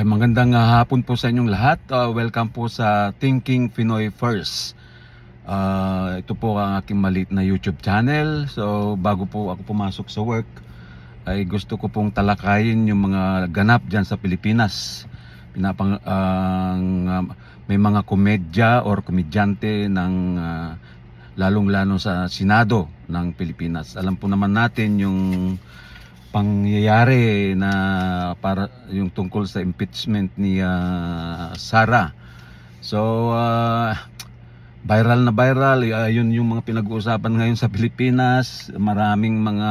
Ay magandang hapon po sa inyong lahat. Welcome po sa Thinking Pinoy First. Ito po ang aking maliit na YouTube channel. So bago po ako pumasok sa work, ay gusto ko pong talakayin yung mga ganap dyan sa Pilipinas. May mga komedya or komedyante ng lalong-lalo sa Senado ng Pilipinas. Alam po naman natin yung pangyayari na para yung tungkol sa impeachment ni Sara. So viral na viral, yun yung mga pinag-uusapan ngayon sa Pilipinas. Maraming mga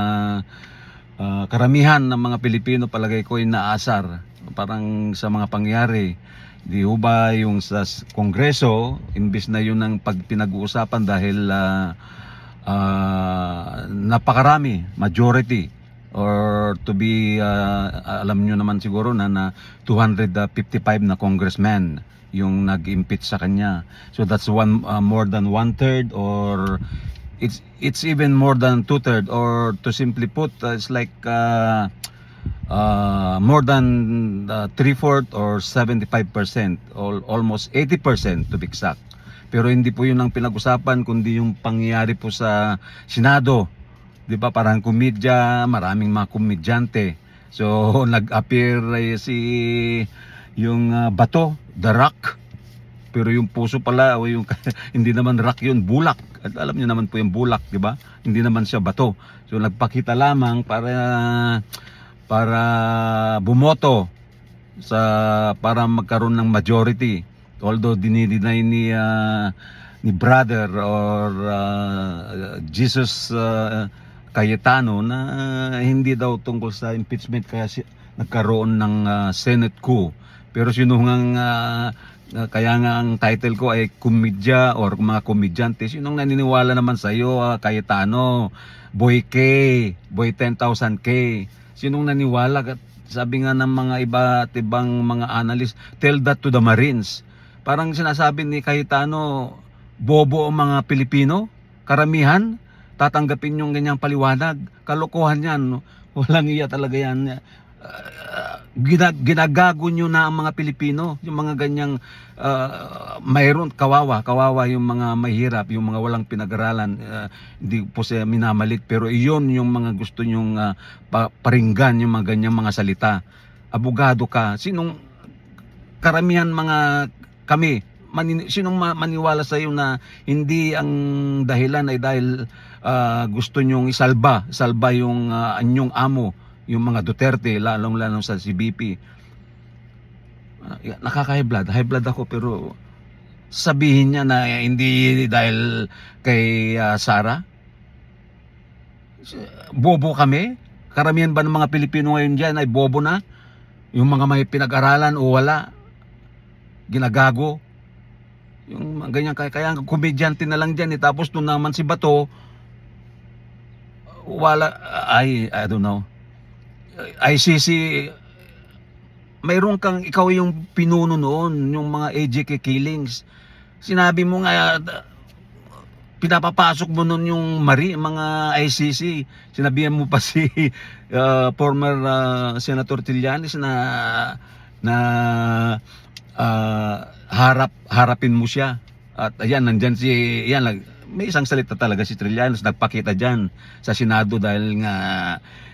karamihan ng mga Pilipino palagay ko ay naasar parang sa mga pangyayari. Di ho ba yung sa Kongreso, imbis na yun ang pinag-uusapan dahil napakarami, majority, or to be alam nyo naman siguro na 255 na congressmen yung nag-impeach sa kanya. So that's more than 1/3, or it's even more than 2/3, or to simply put, it's like more than 3/4 or 75%, almost 80% to be exact. Pero hindi po yun ang pinag-usapan, kundi yung pangyayari po sa Senado. Di ba, parang komedya, maraming mga komedyante. So nag-appear yung Bato, The Rock. Pero yung puso pala, o yung hindi naman rock yun, bulak. At alam niyo naman po yung bulak, di ba? Hindi naman siya bato. So nagpakita lamang para bumoto para magkaroon ng majority. Although dinideny ni brother or Jesus Cayetano na hindi daw tungkol sa impeachment, kaya nagkaroon ng Senate coup. Pero sinungang kaya nga ang title ko ay komedya or mga komedyante. Sinong naniniwala naman sa iyo, Cayetano, Boy K, Boy 10,000 K? Sinong naniwala? Sabi nga ng mga iba't ibang mga analyst, tell that to the Marines. Parang sinasabi ni Cayetano, bobo ang mga Pilipino, karamihan tatanggapin yung ganyang paliwanag. Kalokohan yan, no? Walang iya talaga yan. Ginagago nyo na ang mga Pilipino, yung mga ganyang mayroon, kawawa yung mga mahirap, yung mga walang pinag-aralan. Hindi po siya minamalit, pero iyon yung mga gusto nyong paringgan, yung mga ganyang mga salita. Abogado ka, sinong karamihan mga kami, sinong maniwala sa iyo na hindi ang dahilan ay dahil gusto nyong salba yung anyong amo, yung mga Duterte, lalong sa CBP. High blood ako, pero sabihin niya na hindi dahil kay Sara. Bobo kami? Karamihan ba ng mga Pilipino ngayon dyan ay bobo na? Yung mga may pinag-aralan o wala, ginagago. Yung ganyan, kaya komedyante na lang dyan. Tapos doon naman si Bato, wala, I don't know. ICC, mayroon kang, ikaw yung pinuno noon, yung mga AJK killings. Sinabi mo nga, pinapapasok mo noon yung mga ICC. Sinabihan mo pa si former Senator Trillanes na harapin mo siya. At ayan, nandyan may isang salita talaga si Trillanes, nagpakita dyan sa Senado dahil nga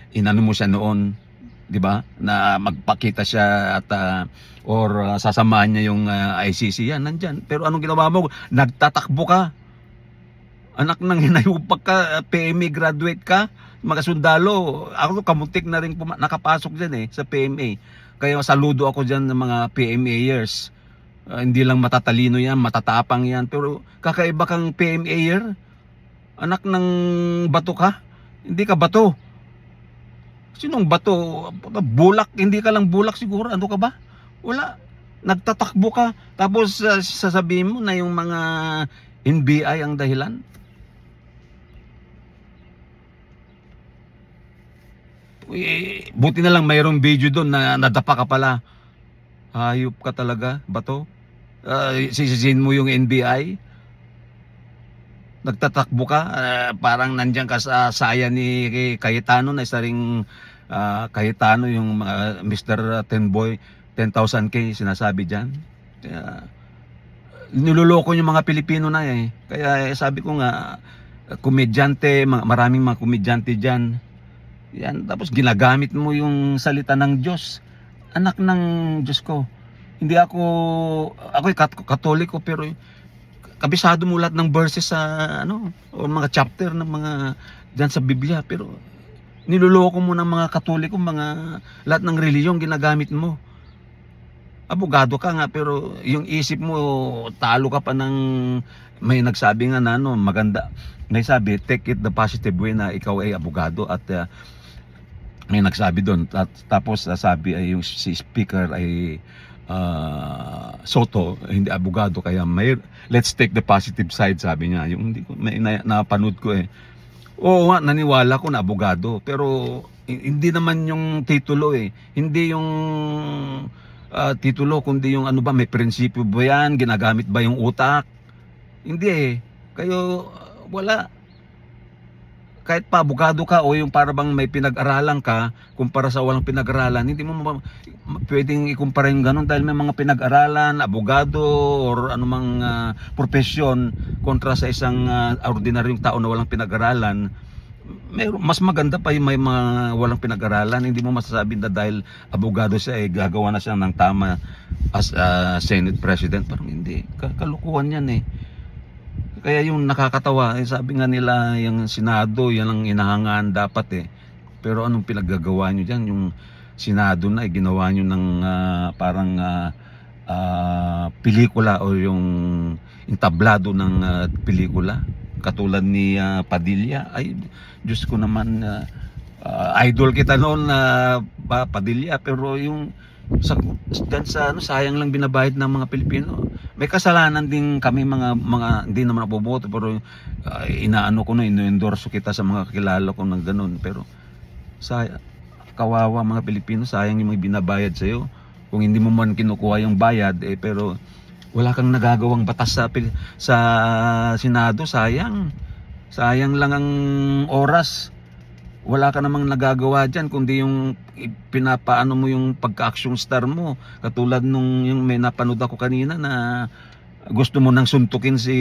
inano mo siya noon, di ba? Na magpakita siya at sasamahan niya yung ICC. Yan, nandyan. Pero anong ginawa mo? Nagtatakbo ka. Anak ng hinayupak ka, PMA graduate ka, mga sundalo. Ako kamuntik na rin nakapasok dyan sa PMA. Kaya saludo ako dyan ng mga PMAers. Hindi lang matatalino yan, matatapang yan. Pero kakaiba kang PMAer. Anak ng bato ka. Hindi ka bato. Sinong bato? Bulak. Hindi ka lang bulak siguro. Ano ka ba? Wala. Nagtatakbo ka. Tapos sasabihin mo na yung mga NBI ang dahilan. Buti na lang mayroong video doon na nadapa ka pala. Hayop ka talaga, Bato. Sisisin mo yung NBI. Nagtatakbo ka, parang nandiyan ka sa saya ni Cayetano, na isa ring Cayetano, yung Mr. Tenboy. 10,000K sinasabi diyan. Kaya niloloko yung mga Pilipino na eh. Kaya sabi ko nga, komedyante, maraming mga komedyante diyan. Yan, tapos ginagamit mo yung salita ng Diyos. Anak ng Diyos ko. Hindi ako'y Katoliko, pero kabisado mo lahat ng verses sa o mga chapter ng mga diyan sa Biblia, pero niloloko mo ng mga Katoliko, lahat ng reliyon ginagamit mo. Abogado ka nga, pero yung isip mo talo ka pa ng may nagsabi nga na maganda. May sabi, take it the positive way na ikaw ay abogado at may nagsabi doon. Tapos sabi ay yung si speaker ay Soto, hindi abogado, kaya let's take the positive side, sabi niya. Yung hindi ko napanood ko eh. Oo nga, naniwala ko na abogado, pero hindi naman yung titulo eh. Hindi yung titulo, kundi yung may prinsipyo ba yan? Ginagamit ba yung utak? Hindi eh. Kayo, wala. Kahit pa abogado ka o yung parang may pinag-aralan ka kumpara sa walang pinag-aralan, hindi mo pwedeng ikumpara yung ganun dahil may mga pinag-aralan, abogado or anumang profesyon kontra sa isang ordinaryong tao na walang pinag-aralan. Mas maganda pa yung may mga walang pinag-aralan. Hindi mo masasabi na dahil abogado siya gagawa na siya ng tama as Senate President. Parang hindi, kalukuhan yan eh. Kaya yung nakakatawa, sabi nga nila yung Senado, yan ang inahangaan dapat eh. Pero anong pinaggagawa nyo dyan? Yung Senado na ginawa nyo ng parang pelikula o yung entablado ng pelikula. Katulad ni Padilla. Ay, Diyos ko naman, idol kita noon na Padilla, pero yung sayang lang binabayad ng mga Pilipino. May kasalanan din kami mga hindi naman naboboto, pero ino-endorso kita sa mga kakilala ko ng ganun. Pero kawawa mga Pilipino, sayang yung mga binabayad sa iyo. Kung hindi mo man kinukuha yung bayad pero wala kang nagagawang batas sa Senado, sayang lang ang oras. Wala ka namang nagagawa dyan kundi yung pinapaano mo yung pagka-action star mo. Katulad nung yung may napanood ako kanina na gusto mo nang suntukin si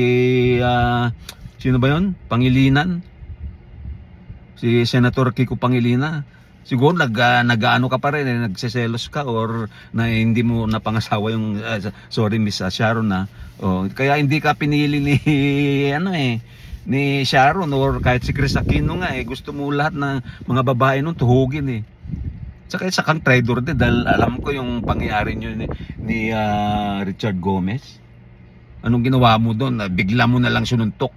sino ba yun? Pangilinan. Si Senator Kiko Pangilinan. Siguro nag-ano ka pa rin, nagseselos ka or na hindi mo napangasawa yung sorry Miss Sharon na. Kaya hindi ka pinili ni ni Sharon or kahit si Chris Aquino nga gusto mo lahat ng mga babae nung tuhugin eh. Tsaka isa kang traitor din dahil alam ko yung pangyayari nyo ni Richard Gomez. Anong ginawa mo doon? Bigla mo na lang sinuntok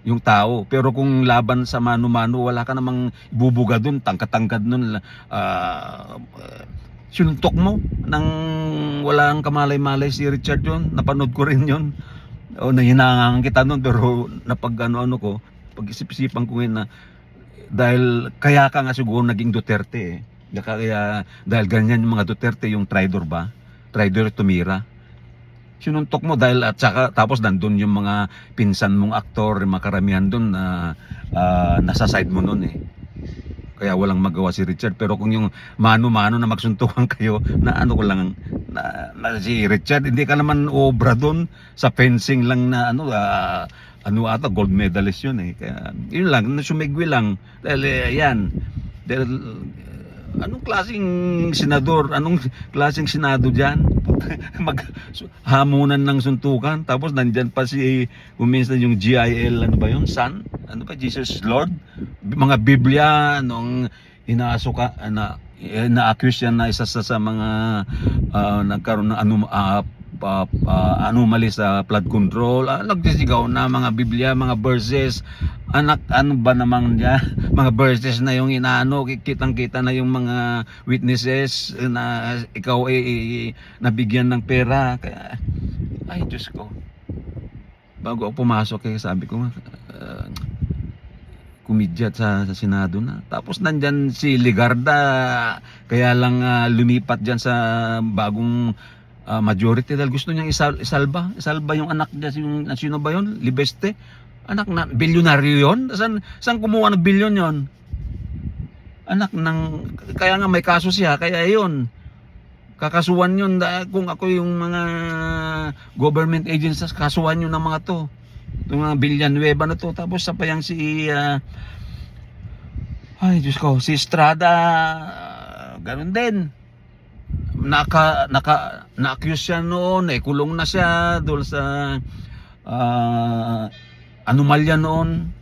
yung tao. Pero kung laban sa mano-mano, wala ka namang ibubuga doon, tangkad-tangkad doon. Sinuntok mo nang walang kamalay-malay si Richard yun. Napanood ko rin yun. Nahinangan kita noon, pero napag-ano ko, pag-isip-isipan ko na dahil kaya ka nga siguro naging Duterte eh. Kaya dahil ganyan yung mga Duterte, yung traitor ba? Traitor tumira. Sinuntok mo dahil at saka tapos nandun yung mga pinsan mong aktor, mga karamihan doon na nasa side mo noon eh. Kaya walang magawa si Richard. Pero kung yung mano-mano na magsuntukan kayo, na si Richard, hindi ka naman obra doon sa fencing lang na ata gold medalist yun eh. Kaya yun lang, sumigwi lang. Dahil dahil anong klaseng senador, anong klaseng senado dyan? Maghamunan ng suntukan. Tapos nandyan pa minsan yung GIL, Son? Jesus Lord? Mga Biblia, nung inaasuka, na-accuse yan na isa sa mga nagkaroon ng anomaly sa flood control. Nagtisigaw na mga Biblia, mga verses. Anak, ano ba naman niya? Mga verses na yung kitang-kita na yung mga witnesses na ikaw ay nabigyan ng pera. Kaya, ay Diyos ko. Bago ako pumasok sabi ko kumidyat sa Senado na. Tapos nandyan si Ligarda, kaya lang lumipat dyan sa bagong majority dahil gusto niyang isalba yung anak niya, sino ba yun? Libeste? Anak na, bilyonaryo yun? Saan kumuha ng bilyon yun? Anak ng, kaya nga may kaso siya, kaya yun. Kakasuhan yun, kung ako yung mga government agencies, kasuhan yun ng mga to. Itong mga Villanueva na to. Tapos sa payang si, ay Diyos ko, si Estrada, ganun din. Na-accuse siya noon, kulong na siya doon sa anomalya noon.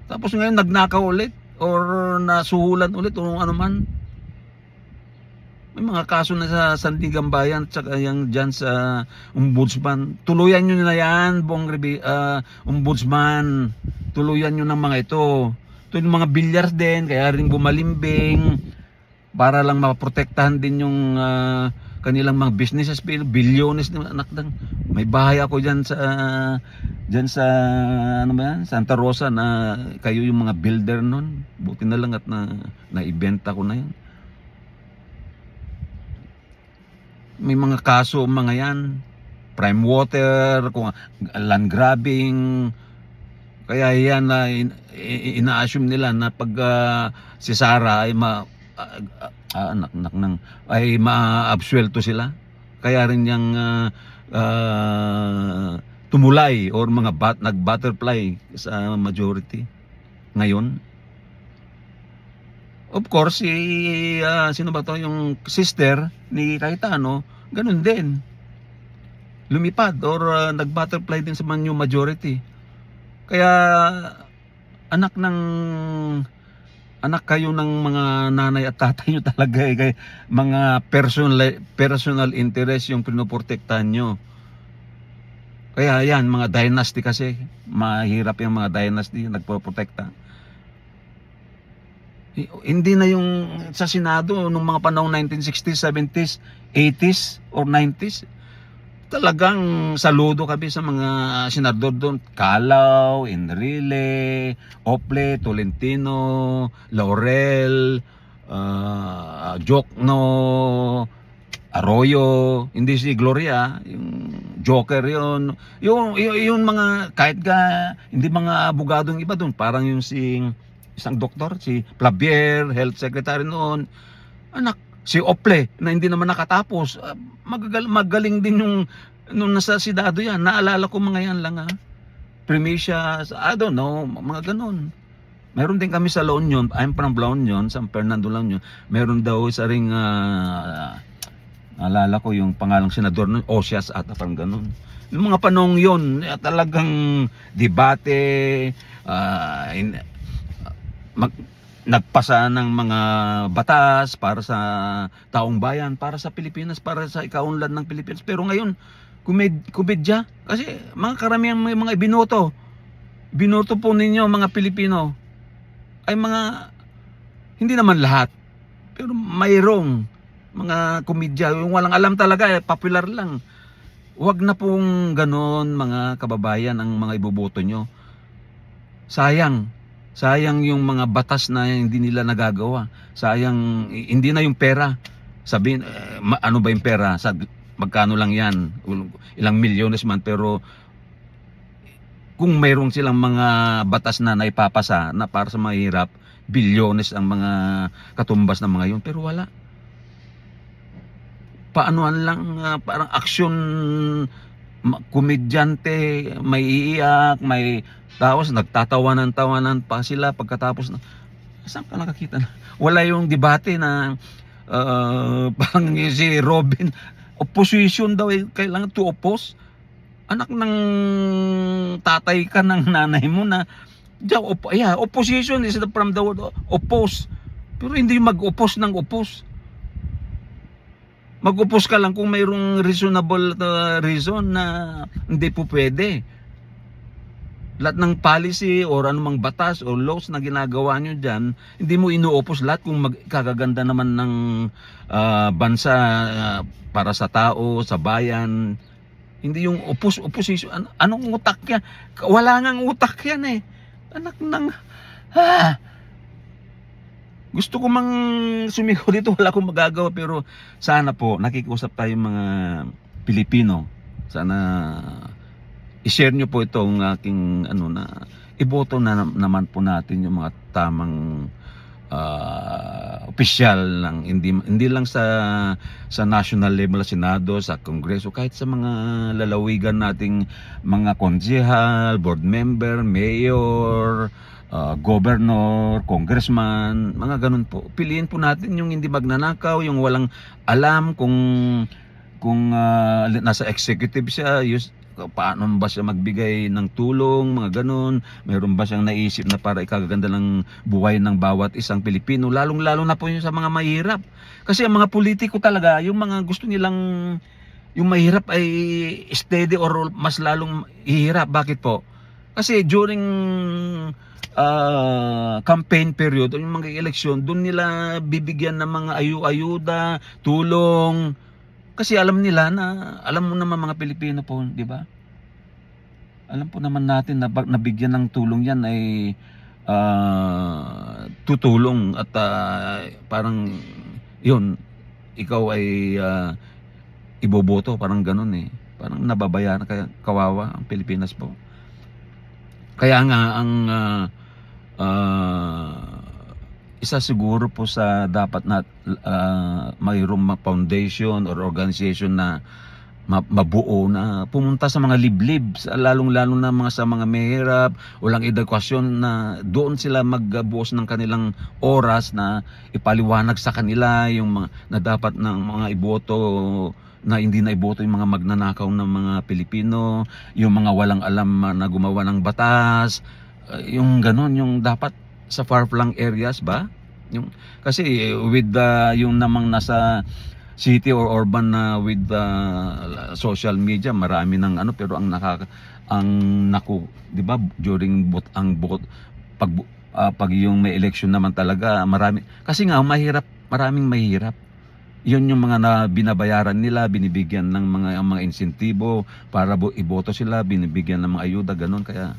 Tapos ngayon nagnakaw ulit or nasuhulan ulit o ano man. May mga kaso na sa Sandigan Bayan at saka yung dyan sa Ombudsman. Tuluyan nyo na yan, Ombudsman. Tuluyan nyo ng mga ito. Ito yung mga bilyars din, kaya rin bumalimbing para lang maprotektahan din yung kanilang mga businesses, bilyones na anak ng. May bahay ako dyan sa ano ba yan? Santa Rosa na kayo yung mga builder nun. Buti na lang at naibenta ko na yan. May mga kaso mga yan, prime water, kung land grabbing. Kaya yan na ina-assume nila na pag si Sara ay anak ng ay ma-absuelto sila. Kaya rin yung tumulay or mga nag-butterfly sa majority ngayon. Of course, sino ba to? Yung sister ni Cayetano, ganun din. Lumipad or nag-butterfly din sa new majority. Kaya anak kayo ng mga nanay at tatay nyo talaga kaya mga personal interest yung pinoprotektahan nyo. Kaya yan, mga dynasty kasi, mahirap yung mga dynasty nagpoprotekta. Hindi na yung sa Senado nung mga panahon 1960s, 70s, 80s or 90s. Talagang saludo kami sa mga senador doon. Calao, Enrile, Ople, Tolentino, Laurel, Jokno, Arroyo, hindi si Gloria, yung Joker yon. Yung mga kahit hindi mga abogadong iba doon, parang yung isang doktor, si Flavier, health secretary noon. Anak, si Ople, na hindi naman nakatapos. Magaling din yung nung nasa Senado yan. Naalala ko mga yan lang Primicia, I don't know, mga ganun. Meron din kami sa La Union, I'm from La Union, San Fernando La Union. Meron daw isa ring, naalala ko yung pangalang senador nun, Osias at parang ganun. Yung mga panong yon talagang debate, nagpasa ng mga batas para sa taong bayan, para sa Pilipinas, para sa ikaunlad ng Pilipinas. Pero ngayon, kumedya. Kasi mga karamihan may mga binoto po ninyo mga Pilipino ay mga, hindi naman lahat, pero mayroong mga komedya. Yung walang alam talaga, popular lang. Huwag na pong ganon mga kababayan ang mga iboboto nyo. Sayang yung mga batas na hindi nila nagagawa. Sayang, hindi na yung pera. Sabihin, ano ba yung pera? Magkano lang yan? Ilang milyones man. Pero kung mayroong silang mga batas na naipapasa na para sa mahirap, bilyones ang mga katumbas ng mga yun. Pero wala. Paanoan lang, parang aksyon, komedyante, may iiyak, may tapos nagtatawanan-tawanan pa sila pagkatapos na. Saan ka nakakita na? Wala yung debate na parang si Robin, opposition daw, kailangan to oppose. Anak ng tatay ka ng nanay mo na opposition is from the word oppose. Pero hindi mag-oppose ng oppose. Mag-oppose ka lang kung mayroong reasonable reason na hindi po pwede. Lahat ng policy or anumang batas o laws na ginagawa nyo dyan, hindi mo ino-oppose lahat kung magkakaganda naman ng bansa para sa tao, sa bayan. Hindi yung opposition. Anong utak yan? Wala ngang utak yan eh. Anak ng... Gusto ko mang sumigaw dito, wala akong magagawa, pero sana po nakikiusap tayo mga Pilipino. Sana i-share nyo po itong aking na iboto na naman po natin yung mga tamang opisyal lang, hindi lang sa national level, sa Senado, sa Kongreso, kahit sa mga lalawigan nating mga konsehal, board member, mayor, governor, congressman, mga ganun po. Piliin po natin yung hindi magnanakaw, yung walang alam kung nasa executive siya, paano ba siya magbigay ng tulong, mga ganun. Mayroon ba siyang naisip na para ikagaganda ng buhay ng bawat isang Pilipino, lalong-lalo na po yung sa mga mahirap. Kasi ang mga politiko talaga, yung mga gusto nilang yung mahirap ay steady or mas lalong hihirap. Bakit po? Kasi during campaign period o yung mga eleksyon, doon nila bibigyan ng mga ayuda, tulong. Kasi alam nila na, alam mo naman mga Pilipino po, di ba? Alam po naman natin na nabigyan ng tulong yan ay tutulong at parang yun, ikaw ay iboboto, parang ganun eh. Parang nababayaran, kaya kawawa ang Pilipinas po. Kaya nga ang isa siguro po sa dapat na mayroong foundation or organization na mabuo na pumunta sa mga liblib, lalong-lalo na sa mga mahirap, walang edukasyon, na doon sila magbuos ng kanilang oras na ipaliwanag sa kanila yung mga na dapat ng mga iboto, na hindi na iboto yung mga magnanakaw ng mga Pilipino, yung mga walang alam na gumawa ng batas, yung ganon, yung dapat sa far-flung areas ba? Yung kasi with yung namang nasa city or urban na with social media, marami ng ano, pero ang naku, 'di ba, during pag yung may election naman talaga, marami kasi nga maraming mahirap. Yun yung mga na binabayaran nila, binibigyan ng mga insentibo para iboto sila, binibigyan ng mga ayuda, ganun. Kaya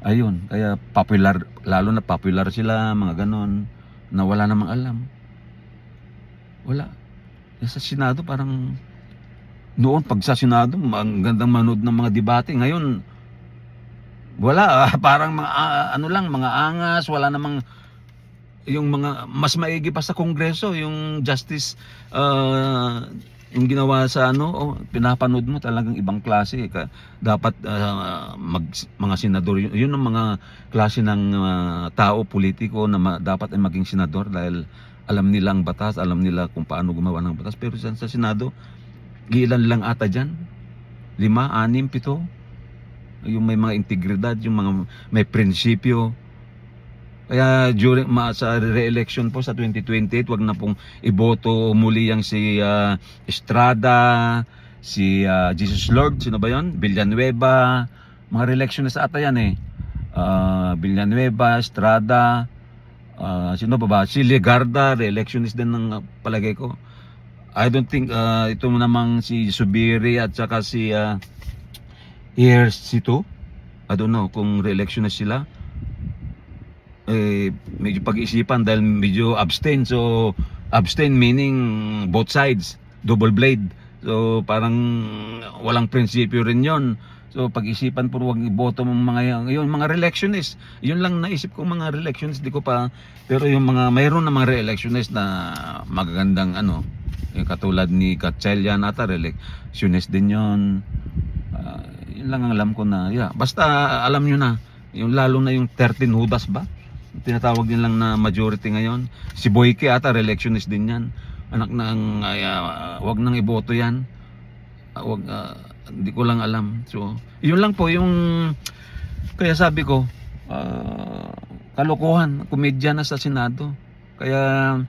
ayun, kaya popular, lalo na popular sila, mga ganon, na wala namang alam. Wala. Sa Senado parang, noon pag sa Senado, ang gandang manood ng mga debate. Ngayon, wala. Parang mga, ano lang, mga angas, wala namang, yung mga, mas maigi pa sa Kongreso, yung justice, yung ginawa sa pinapanood mo, talagang ibang klase. Dapat mga senador, yun ang mga klase ng tao, politiko na dapat ay maging senador, dahil alam nila ang batas, alam nila kung paano gumawa ng batas. Pero sa Senado, ilan lang ata dyan, 5, 6, 7, yung may mga integridad, yung mga may prinsipyo. Kaya during sa re-election po sa 2028, wag na pong iboto muli yang si Estrada, si Jesus Lord, sino ba 'yon? Villanueva, mga re-election na sa ata yan eh. Villanueva, Estrada, sino ba? Si Legarda, re-electionist din ng palagay ko. I don't think ito namang si Subiri at saka si Ejercito, I don't know kung re-electionist sila. Medyo pag-iisipan dahil medyo abstain. So abstain meaning both sides, double blade. So parang walang prinsipyo rin yon. So pag-isipan po, wag iboto ng mga yun, mga re-electionist. Yun lang naisip ko, mga re-electionist, di ko pa. Pero yung mayroon na mga re-electionist na magagandang yung katulad ni Gatchalian ata, re-electionist din yon. Yun lang ang alam ko na, basta alam nyo na, yung lalo na yung 13 Judas ba? Tinatawag din lang na majority ngayon. Si Boyke ata, re-electionist din yan. Anak ng, wag nang iboto yan. Hindi ko lang alam. So, yun lang po yung, kaya sabi ko, kalokohan, komedya na sa Senado. Kaya,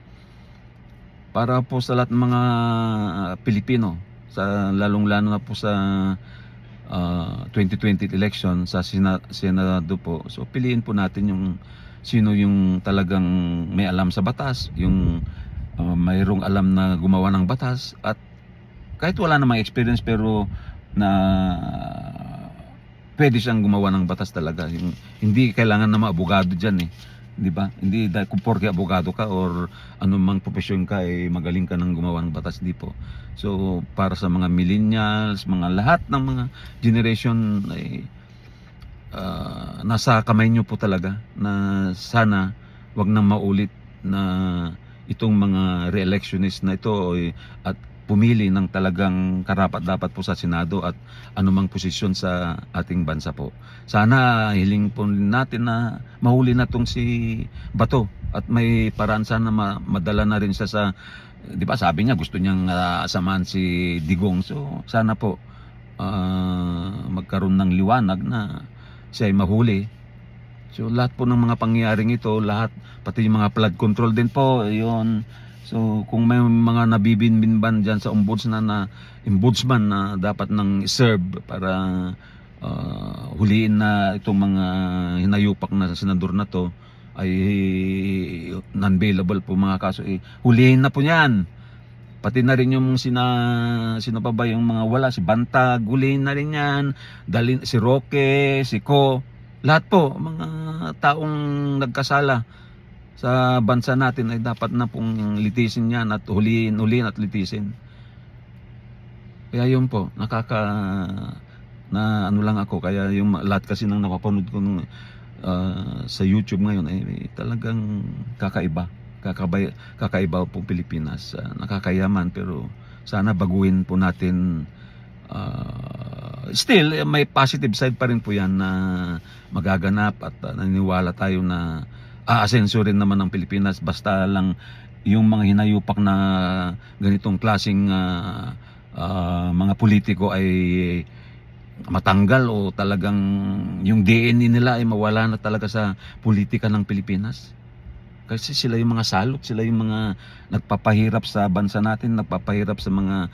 para po sa lahat ng mga Pilipino, lalong-lalo na po sa 2020 election, sa Senado po. So, piliin po natin yung sino yung talagang may alam sa batas, yung mayroong alam na gumawa ng batas, at kahit wala namang experience pero na pwede siyang gumawa ng batas talaga. Yung, hindi kailangan na mga abogado dyan eh, di ba? Hindi dahil kung porke abogado ka or anumang profesyon ka magaling ka ng gumawa ng batas, di po. So para sa mga millennials, mga lahat ng mga generation nasa kamay nyo po talaga, na sana wag nang maulit na itong mga re-electionist na ito at pumili ng talagang karapat-dapat po sa Senado at anumang posisyon sa ating bansa po. Sana hiling po natin na mahuli na tong si Bato at may paraan sana madala na rin siya sa, di ba sabi niya gusto niyang samahan si Digong. So sana po magkaroon ng liwanag na siya ay mahuli. So lahat po ng mga pangyayaring ito, lahat, pati yung mga flood control din po, yun. So kung may mga nabibinbinban dyan sa ombudsman na dapat nang serve para huliin na itong mga hinayupak na senador na to, ay non-bailable po mga kaso, huliin na po yan. Pati na rin yung sino pa ba yung mga wala, si Bantag, huliin na rin yan, si Roque, si Ko, lahat po mga taong nagkasala sa bansa natin ay dapat na pong litisin yan at huliin at litisin. Kaya yun po, na ano lang ako, kaya yung lahat kasi nang napapanood ko sa YouTube ngayon ay talagang kakaiba po Pilipinas. Nakakayaman, pero sana baguhin po natin. Still may positive side pa rin po yan na magaganap at naniniwala tayo na aasenso rin naman ng Pilipinas, basta lang yung mga hinayupak na ganitong klaseng mga politiko ay matanggal o talagang yung DNA nila ay mawala na talaga sa politika ng Pilipinas. Kasi sila yung mga salot, sila yung mga nagpapahirap sa bansa natin, nagpapahirap sa mga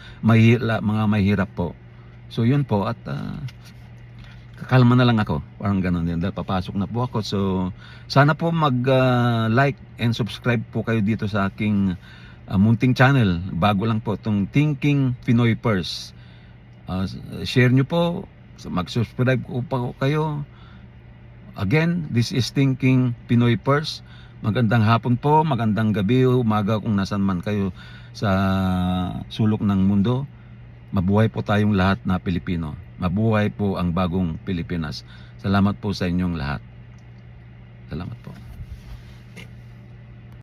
mahihirap po. So yun po, at kakalma na lang ako, parang ganun din, dahil papasok na po ako. So sana po mag-like and subscribe po kayo dito sa aking munting channel. Bago lang po itong Thinking Pinoy Purse. Share nyo po, mag-subscribe po pa kayo. Again, this is Thinking Pinoy Purse. Magandang hapon po, magandang gabi, umaga kung nasan man kayo sa sulok ng mundo. Mabuhay po tayong lahat na Pilipino. Mabuhay po ang bagong Pilipinas. Salamat po sa inyong lahat. Salamat po.